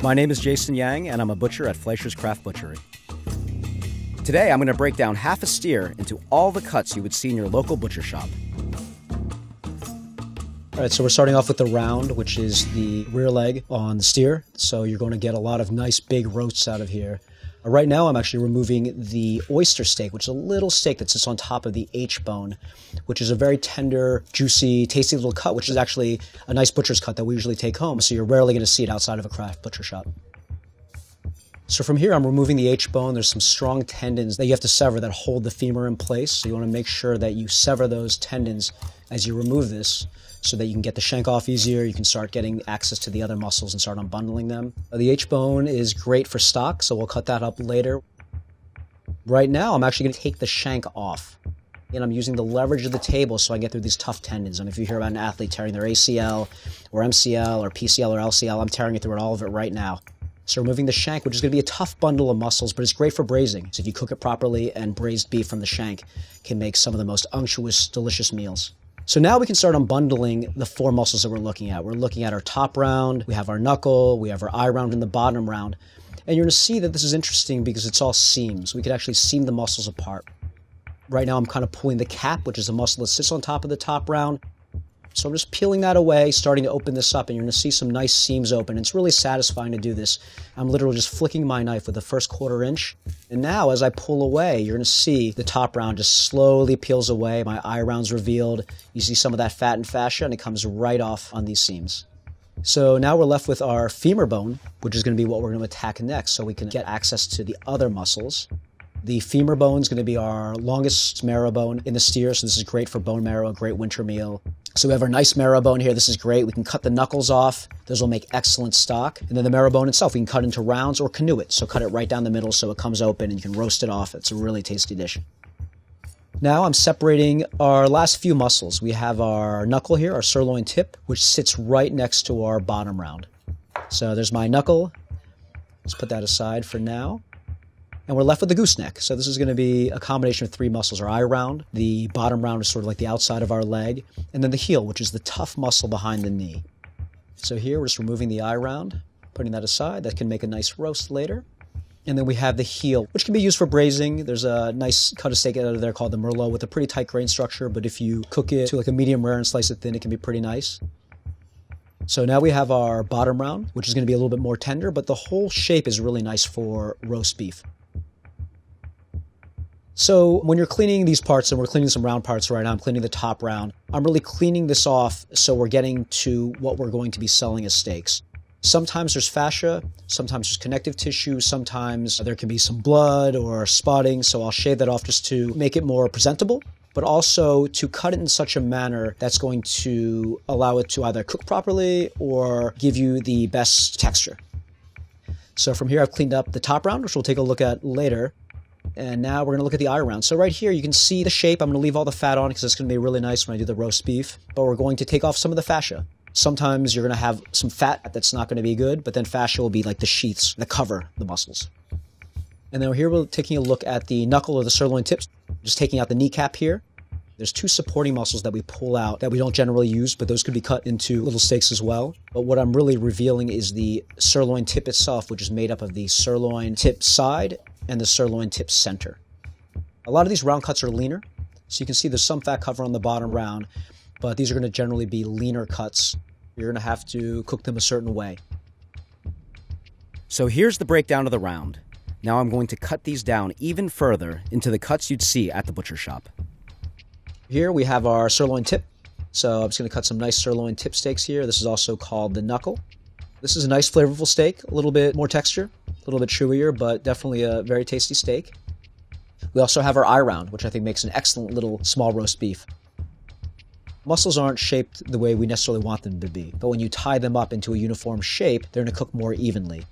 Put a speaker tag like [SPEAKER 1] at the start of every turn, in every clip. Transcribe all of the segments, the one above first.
[SPEAKER 1] My name is Jason Yang, and I'm a butcher at Fleischer's Craft Butchery. Today, I'm going to break down half a steer into all the cuts you would see in your local butcher shop. All right, so we're starting off with the round, which is the rear leg on the steer. So you're going to get a lot of nice big roasts out of here. Right now, I'm actually removing the oyster steak, which is a little steak that sits on top of the H-bone, which is a very tender, juicy, tasty little cut, which is actually a nice butcher's cut that we usually take home. So you're rarely going to see it outside of a craft butcher shop. So from here, I'm removing the H-bone. There's some strong tendons that you have to sever that hold the femur in place. So you want to make sure that you sever those tendons as you remove this, so that you can get the shank off easier, you can start getting access to the other muscles and start unbundling them. The H-bone is great for stock, so we'll cut that up later. Right now, I'm actually going to take the shank off. And I'm using the leverage of the table so I get through these tough tendons. And if you hear about an athlete tearing their ACL, or MCL, or PCL, or LCL, I'm tearing it through all of it right now. So removing the shank, which is going to be a tough bundle of muscles, but it's great for braising. So if you cook it properly, and braised beef from the shank can make some of the most unctuous, delicious meals. So now we can start unbundling the four muscles that we're looking at. We're looking at our top round, we have our knuckle, we have our eye round, and the bottom round. And you're going to see that this is interesting because it's all seams. We could actually seam the muscles apart. Right now I'm kind of pulling the cap, which is a muscle that sits on top of the top round. So I'm just peeling that away, starting to open this up, and you're going to see some nice seams open. It's really satisfying to do this. I'm literally just flicking my knife with the first 1/4 inch. And now as I pull away, you're going to see the top round just slowly peels away. My eye round's revealed. You see some of that fat and fascia, and it comes right off on these seams. So now we're left with our femur bone, which is going to be what we're going to attack next, so we can get access to the other muscles. The femur bone is going to be our longest marrow bone in the steer, so this is great for bone marrow, a great winter meal. So we have our nice marrow bone here. This is great. We can cut the knuckles off. Those will make excellent stock. And then the marrow bone itself, we can cut into rounds or canoe it. So cut it right down the middle so it comes open and you can roast it off. It's a really tasty dish. Now I'm separating our last few muscles. We have our knuckle here, our sirloin tip, which sits right next to our bottom round. So there's my knuckle. Let's put that aside for now. And we're left with the gooseneck. So this is going to be a combination of three muscles. Our eye round, the bottom round is sort of like the outside of our leg, and then the heel, which is the tough muscle behind the knee. So here we're just removing the eye round, putting that aside. That can make a nice roast later. And then we have the heel, which can be used for braising. There's a nice cut of steak out of there called the Merlot with a pretty tight grain structure, but if you cook it to like a medium rare and slice it thin, it can be pretty nice. So now we have our bottom round, which is going to be a little bit more tender, but the whole shape is really nice for roast beef. So when you're cleaning these parts, and we're cleaning some round parts right now, I'm cleaning the top round, I'm really cleaning this off so we're getting to what we're going to be selling as steaks. Sometimes there's fascia, sometimes there's connective tissue, sometimes there can be some blood or spotting, so I'll shave that off just to make it more presentable, but also to cut it in such a manner that's going to allow it to either cook properly or give you the best texture. So from here I've cleaned up the top round, which we'll take a look at later. And now we're going to look at the eye round. So right here, you can see the shape. I'm going to leave all the fat on because it's going to be really nice when I do the roast beef. But we're going to take off some of the fascia. Sometimes you're going to have some fat that's not going to be good, but then fascia will be like the sheaths that cover the muscles. And then here we're taking a look at the knuckle or the sirloin tips. Just taking out the kneecap here. There's two supporting muscles that we pull out that we don't generally use, but those could be cut into little steaks as well. But what I'm really revealing is the sirloin tip itself, which is made up of the sirloin tip side and the sirloin tip center. A lot of these round cuts are leaner, so you can see there's some fat cover on the bottom round, but these are going to generally be leaner cuts. You're going to have to cook them a certain way. So here's the breakdown of the round. Now I'm going to cut these down even further into the cuts you'd see at the butcher shop. Here we have our sirloin tip. So I'm just going to cut some nice sirloin tip steaks here. This is also called the knuckle. This is a nice flavorful steak, a little bit more texture, a little bit chewier, but definitely a very tasty steak. We also have our eye round, which I think makes an excellent little small roast beef. Muscles aren't shaped the way we necessarily want them to be, but when you tie them up into a uniform shape, they're going to cook more evenly.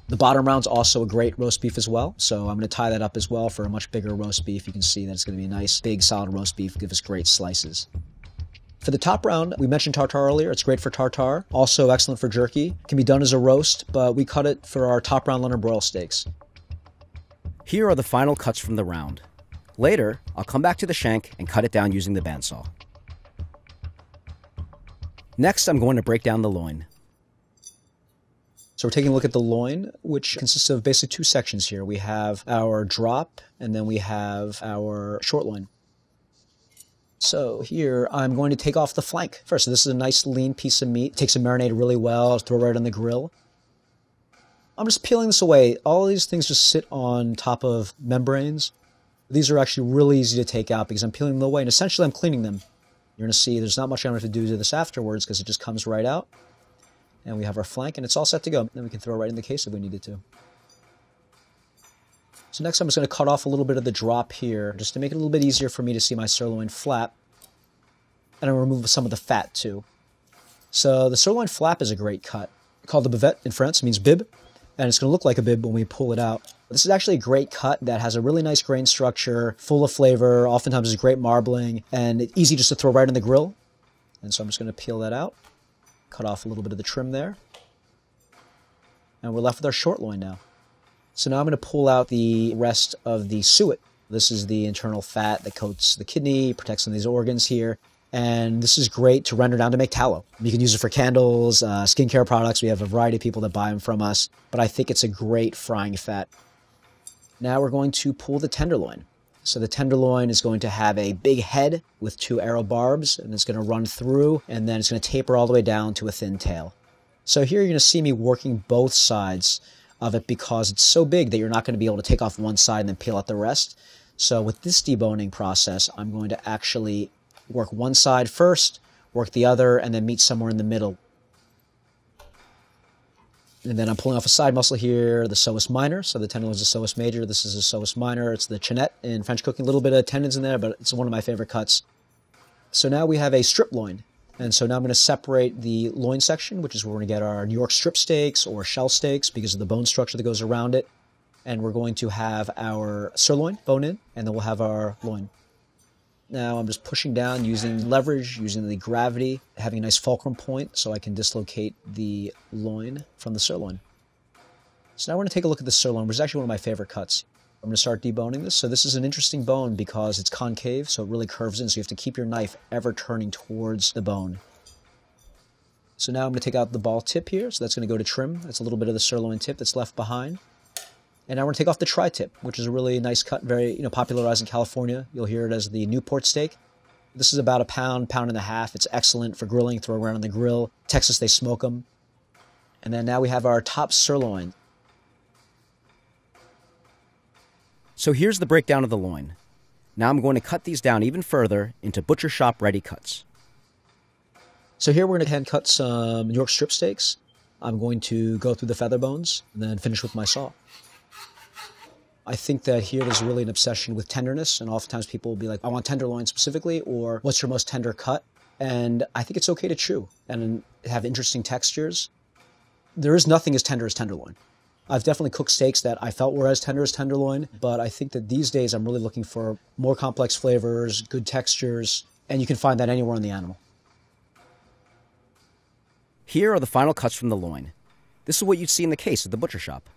[SPEAKER 1] The bottom round's also a great roast beef as well, so I'm going to tie that up as well for a much bigger roast beef. You can see that it's going to be a nice, big, solid roast beef, give us great slices. For the top round, we mentioned tartare earlier. It's great for tartare, also excellent for jerky. It can be done as a roast, but we cut it for our top round London broil steaks. Here are the final cuts from the round. Later, I'll come back to the shank and cut it down using the bandsaw. Next, I'm going to break down the loin. So we're taking a look at the loin, which consists of basically two sections here. We have our drop, and then we have our short loin. So here, I'm going to take off the flank first. So this is a nice lean piece of meat. Takes a marinade really well, throw it right on the grill. I'm just peeling this away. All these things just sit on top of membranes. These are actually really easy to take out because I'm peeling them away, and essentially I'm cleaning them. You're going to see there's not much I'm going to have to do to this afterwards because it just comes right out. And we have our flank, and it's all set to go. Then we can throw it right in the case if we needed to. So next I'm just going to cut off a little bit of the drop here, just to make it a little bit easier for me to see my sirloin flap. And I'll remove some of the fat too. So the sirloin flap is a great cut. Called the bavette in France, means bib. And it's going to look like a bib when we pull it out. This is actually a great cut that has a really nice grain structure, full of flavor, oftentimes is great marbling, and it's easy just to throw right in the grill. And so I'm just going to peel that out. Cut off a little bit of the trim there. And we're left with our short loin now. So now I'm going to pull out the rest of the suet. This is the internal fat that coats the kidney, protects some of these organs here. And this is great to render down to make tallow. You can use it for candles, skincare products. We have a variety of people that buy them from us. But I think it's a great frying fat. Now we're going to pull the tenderloin. So the tenderloin is going to have a big head with two arrow barbs, and it's going to run through, and then it's going to taper all the way down to a thin tail. So here you're going to see me working both sides of it because it's so big that you're not going to be able to take off one side and then peel out the rest. So with this deboning process, I'm going to actually work one side first, work the other, and then meet somewhere in the middle. And then I'm pulling off a side muscle here, the psoas minor. So the tenderloin is a psoas major. This is a psoas minor. It's the chinette in French cooking. A little bit of tendons in there, but it's one of my favorite cuts. So now we have a strip loin. And so now I'm going to separate the loin section, which is where we're going to get our New York strip steaks or shell steaks because of the bone structure that goes around it. And we're going to have our sirloin bone in, and then we'll have our loin. Now I'm just pushing down using leverage, using the gravity, having a nice fulcrum point so I can dislocate the loin from the sirloin. So now we're going to take a look at the sirloin, which is actually one of my favorite cuts. I'm going to start deboning this. So this is an interesting bone because it's concave, so it really curves in, so you have to keep your knife ever turning towards the bone. So now I'm going to take out the ball tip here, so that's going to go to trim. That's a little bit of the sirloin tip that's left behind. And now we're going to take off the tri-tip, which is a really nice cut, very popularized in California. You'll hear it as the Newport steak. This is about a pound, pound and a half. It's excellent for grilling, throw around on the grill. Texas, they smoke them. And then now we have our top sirloin. So here's the breakdown of the loin. Now I'm going to cut these down even further into butcher shop ready cuts. So here we're going to hand cut some New York strip steaks. I'm going to go through the feather bones and then finish with my saw. I think that here there's really an obsession with tenderness, and oftentimes people will be like, I want tenderloin specifically, or what's your most tender cut? And I think it's okay to chew and have interesting textures. There is nothing as tender as tenderloin. I've definitely cooked steaks that I felt were as tender as tenderloin, but I think that these days I'm really looking for more complex flavors, good textures, and you can find that anywhere on the animal. Here are the final cuts from the loin. This is what you'd see in the case at the butcher shop.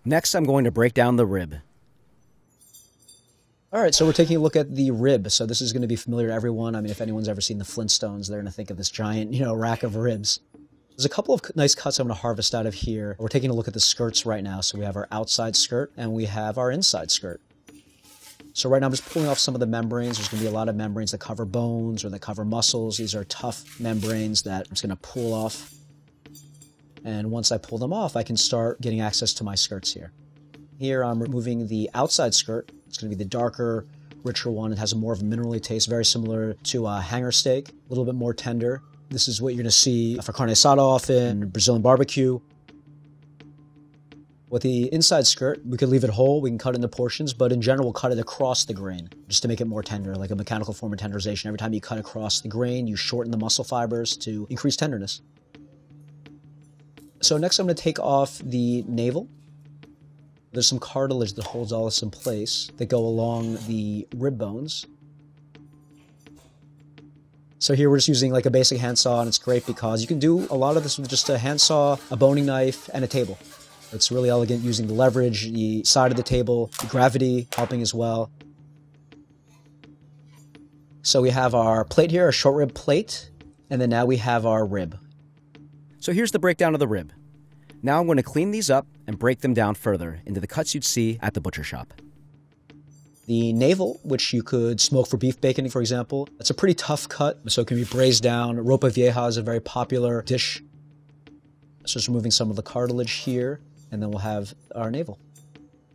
[SPEAKER 1] Next, I'm going to break down the rib. All right, so we're taking a look at the rib. So this is going to be familiar to everyone. I mean, if anyone's ever seen the Flintstones, they're going to think of this giant, rack of ribs. There's a couple of nice cuts I'm going to harvest out of here. We're taking a look at the skirts right now. So we have our outside skirt and we have our inside skirt. So right now I'm just pulling off some of the membranes. There's going to be a lot of membranes that cover bones or that cover muscles. These are tough membranes that I'm just going to pull off. And once I pull them off, I can start getting access to my skirts here. Here I'm removing the outside skirt. It's going to be the darker, richer one. It has more of a minerally taste, very similar to a hanger steak, a little bit more tender. This is what you're going to see for carne asada often, Brazilian barbecue. With the inside skirt, we could leave it whole, we can cut it into portions, but in general, we'll cut it across the grain, just to make it more tender, like a mechanical form of tenderization. Every time you cut across the grain, you shorten the muscle fibers to increase tenderness. So next I'm going to take off the navel. There's some cartilage that holds all this in place that go along the rib bones. So here we're just using like a basic handsaw, and it's great because you can do a lot of this with just a handsaw, a boning knife, and a table. It's really elegant using the leverage, the side of the table, the gravity helping as well. So we have our plate here, a short rib plate, and then now we have our rib.
[SPEAKER 2] So here's the breakdown of the rib. Now I'm going to clean these up and break them down further into the cuts you'd see at the butcher shop.
[SPEAKER 1] The navel, which you could smoke for beef bacon, for example, it's a pretty tough cut, so it can be braised down. Ropa vieja is a very popular dish. So just removing some of the cartilage here, and then we'll have our navel.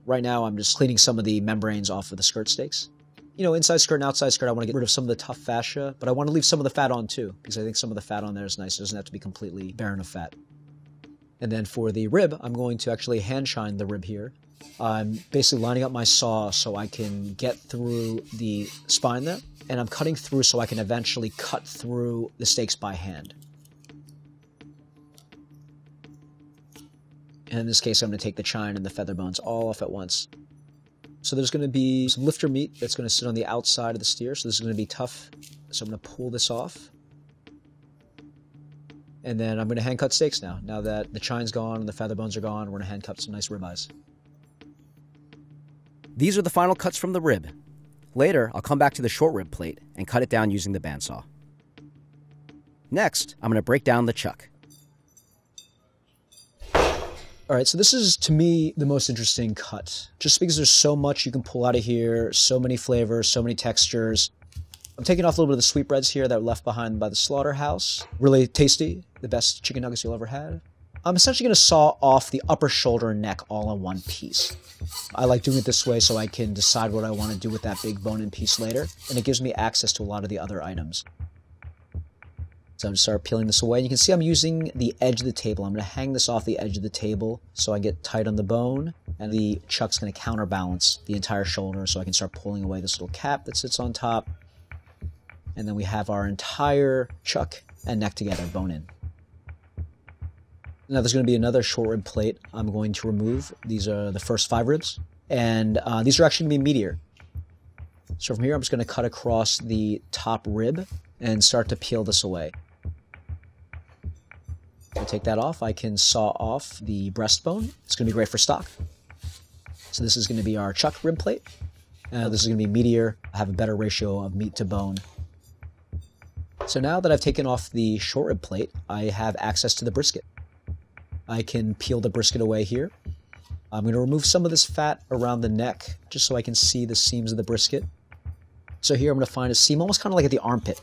[SPEAKER 1] Right now, I'm just cleaning some of the membranes off of the skirt steaks. You know, inside skirt and outside skirt, I want to get rid of some of the tough fascia, but I want to leave some of the fat on too, because I think some of the fat on there is nice. It doesn't have to be completely barren of fat. And then for the rib, I'm going to actually hand shine the rib here. I'm basically lining up my saw so I can get through the spine there, and I'm cutting through so I can eventually cut through the steaks by hand. And in this case, I'm going to take the chine and the feather bones all off at once. So there's going to be some lifter meat that's going to sit on the outside of the steer, so this is going to be tough. So I'm going to pull this off. And then I'm going to hand cut steaks now. Now that the chine's gone and the feather bones are gone, we're going to hand cut some nice ribeyes.
[SPEAKER 2] These are the final cuts from the rib. Later, I'll come back to the short rib plate and cut it down using the bandsaw. Next, I'm going to break down the chuck.
[SPEAKER 1] All right, so this is, to me, the most interesting cut. Just because there's so much you can pull out of here, so many flavors, so many textures. I'm taking off a little bit of the sweetbreads here that were left behind by the slaughterhouse. Really tasty, the best chicken nuggets you'll ever have. I'm essentially going to saw off the upper shoulder and neck all in one piece. I like doing it this way so I can decide what I want to do with that big bone-in piece later, and it gives me access to a lot of the other items. So I'm going to start peeling this away. And you can see I'm using the edge of the table. I'm going to hang this off the edge of the table so I get tight on the bone, and the chuck's going to counterbalance the entire shoulder so I can start pulling away this little cap that sits on top. And then we have our entire chuck and neck together, bone in. Now there's going to be another short rib plate I'm going to remove. These are the first 5 ribs, and these are actually going to be meatier. So from here, I'm just going to cut across the top rib and start to peel this away. So take that off. I can saw off the breastbone. It's going to be great for stock. So this is going to be our chuck rib plate. This is going to be meatier, have a better ratio of meat to bone. So now that I've taken off the short rib plate, I have access to the brisket. I can peel the brisket away here. I'm going to remove some of this fat around the neck just so I can see the seams of the brisket. So here I'm going to find a seam almost kind of like at the armpit.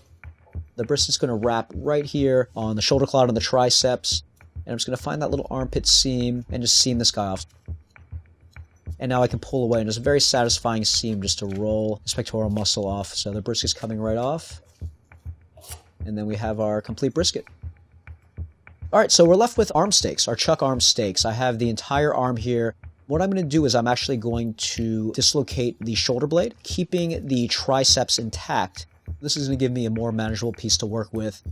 [SPEAKER 1] The brisket's going to wrap right here on the shoulder clot on the triceps. And I'm just going to find that little armpit seam and just seam this guy off. And now I can pull away, and it's a very satisfying seam just to roll the pectoral muscle off. So the brisket's coming right off. And then we have our complete brisket. All right, so we're left with arm steaks, our chuck arm steaks. I have the entire arm here. What I'm going to do is I'm actually going to dislocate the shoulder blade, keeping the triceps intact. This is going to give me a more manageable piece to work with.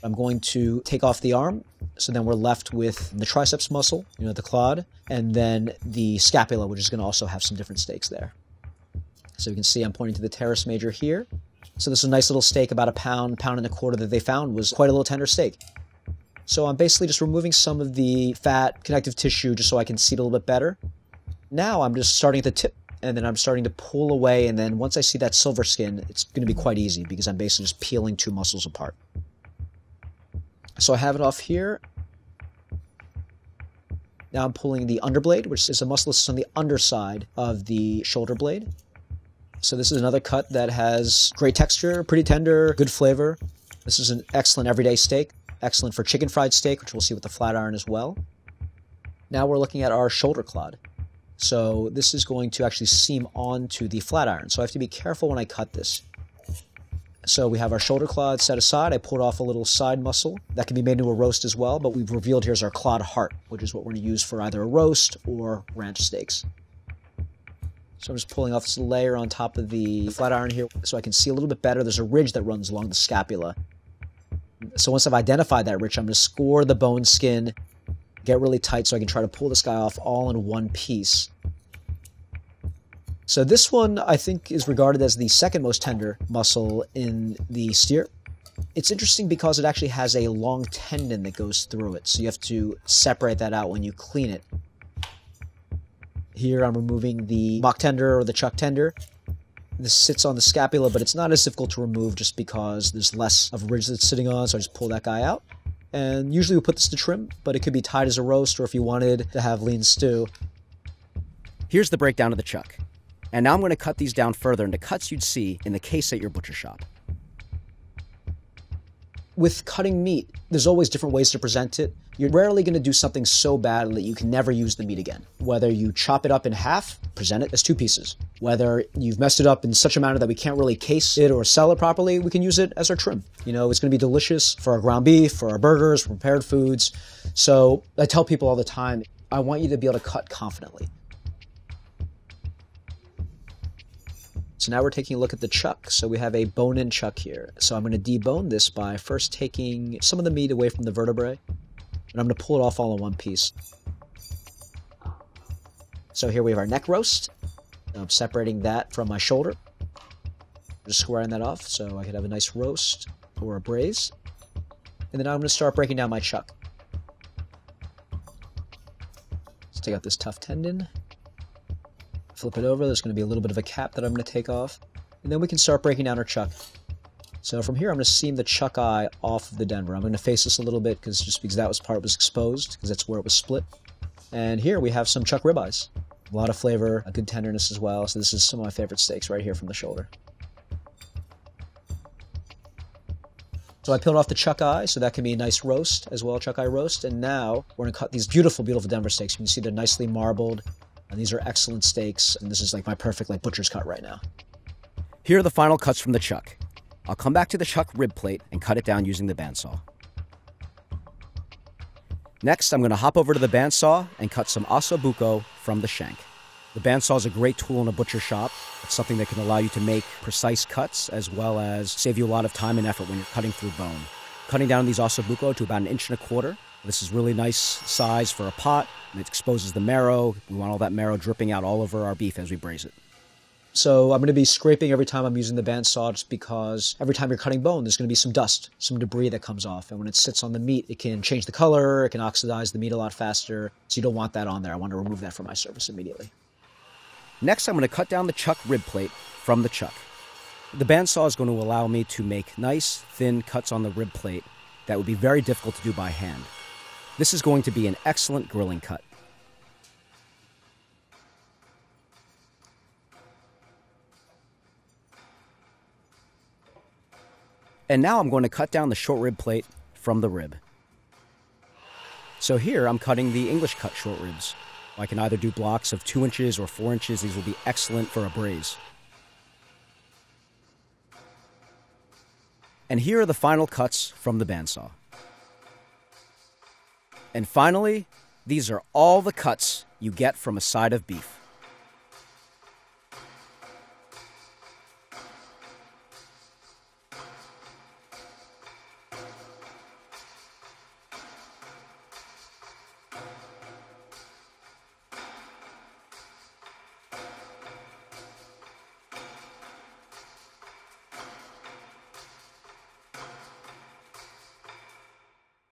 [SPEAKER 1] I'm going to take off the arm, so then we're left with the triceps muscle, you know, the quad, and then the scapula, which is going to also have some different steaks there. So you can see I'm pointing to the teres major here. So this is a nice little steak, about a pound, pound and a quarter that they found was quite a little tender steak. So I'm basically just removing some of the fat, connective tissue, just so I can see it a little bit better. Now I'm just starting at the tip, and then I'm starting to pull away, and then once I see that silver skin, it's going to be quite easy because I'm basically just peeling 2 muscles apart. So I have it off here. Now I'm pulling the underblade, which is a muscle that's on the underside of the shoulder blade. So this is another cut that has great texture, pretty tender, good flavor. This is an excellent everyday steak. Excellent for chicken fried steak, which we'll see with the flat iron as well. Now we're looking at our shoulder clod. So this is going to actually seam onto the flat iron. So I have to be careful when I cut this. So we have our shoulder clod set aside. I pulled off a little side muscle. That can be made into a roast as well, but we've revealed here's our clod heart, which is what we're going to use for either a roast or ranch steaks. So I'm just pulling off this layer on top of the flat iron here so I can see a little bit better. There's a ridge that runs along the scapula. So once I've identified that ridge, I'm going to score the bone skin, get really tight so I can try to pull this guy off all in one piece. So this one, I think, is regarded as the second most tender muscle in the steer. It's interesting because it actually has a long tendon that goes through it, so you have to separate that out when you clean it. Here I'm removing the mock tender or the chuck tender. This sits on the scapula, but it's not as difficult to remove just because there's less of a ridge that's sitting on, so I just pull that guy out. And usually we put this to trim, but it could be tied as a roast, or if you wanted to have lean stew.
[SPEAKER 2] Here's the breakdown of the chuck. And now I'm going to cut these down further into cuts you'd see in the case at your butcher shop.
[SPEAKER 1] With cutting meat, there's always different ways to present it. You're rarely going to do something so bad that you can never use the meat again. Whether you chop it up in half, present it as 2 pieces. Whether you've messed it up in such a manner that we can't really case it or sell it properly, we can use it as our trim. You know, it's going to be delicious for our ground beef, for our burgers, for prepared foods. So I tell people all the time, I want you to be able to cut confidently. So now we're taking a look at the chuck. So we have a bone-in chuck here. So I'm going to debone this by first taking some of the meat away from the vertebrae, and I'm going to pull it off all in one piece. So here we have our neck roast. I'm separating that from my shoulder. Just squaring that off so I can have a nice roast or a braise. And then I'm going to start breaking down my chuck. Let's take out this tough tendon. Flip it over. There's going to be a little bit of a cap that I'm going to take off. And then we can start breaking down our chuck. So from here, I'm going to seam the chuck eye off of the Denver. I'm going to face this a little bit just because that part was exposed, because that's where it was split. And here we have some chuck ribeyes. A lot of flavor, a good tenderness as well. So this is some of my favorite steaks right here from the shoulder. So I peeled off the chuck eye, so that can be a nice roast as well, chuck eye roast. And now we're going to cut these beautiful, beautiful Denver steaks. You can see they're nicely marbled. And these are excellent steaks, and this is like my perfect butcher's cut right now.
[SPEAKER 2] Here are the final cuts from the chuck. I'll come back to the chuck rib plate and cut it down using the bandsaw. Next, I'm going to hop over to the bandsaw and cut some osso buco from the shank. The bandsaw is a great tool in a butcher shop. It's something that can allow you to make precise cuts as well as save you a lot of time and effort when you're cutting through bone. Cutting down these osso buco to about 1.25 inches. This is really nice size for a pot, and it exposes the marrow. We want all that marrow dripping out all over our beef as we braise it.
[SPEAKER 1] So I'm going to be scraping every time I'm using the bandsaw, just because every time you're cutting bone, there's going to be some dust, some debris that comes off. And when it sits on the meat, it can change the color, it can oxidize the meat a lot faster. So you don't want that on there. I want to remove that from my service immediately.
[SPEAKER 2] Next, I'm going to cut down the chuck rib plate from the chuck. The bandsaw is going to allow me to make nice, thin cuts on the rib plate that would be very difficult to do by hand. This is going to be an excellent grilling cut. And now I'm going to cut down the short rib plate from the rib. So here I'm cutting the English cut short ribs. I can either do blocks of 2 inches or 4 inches. These will be excellent for a braise. And here are the final cuts from the bandsaw. And finally, these are all the cuts you get from a side of beef.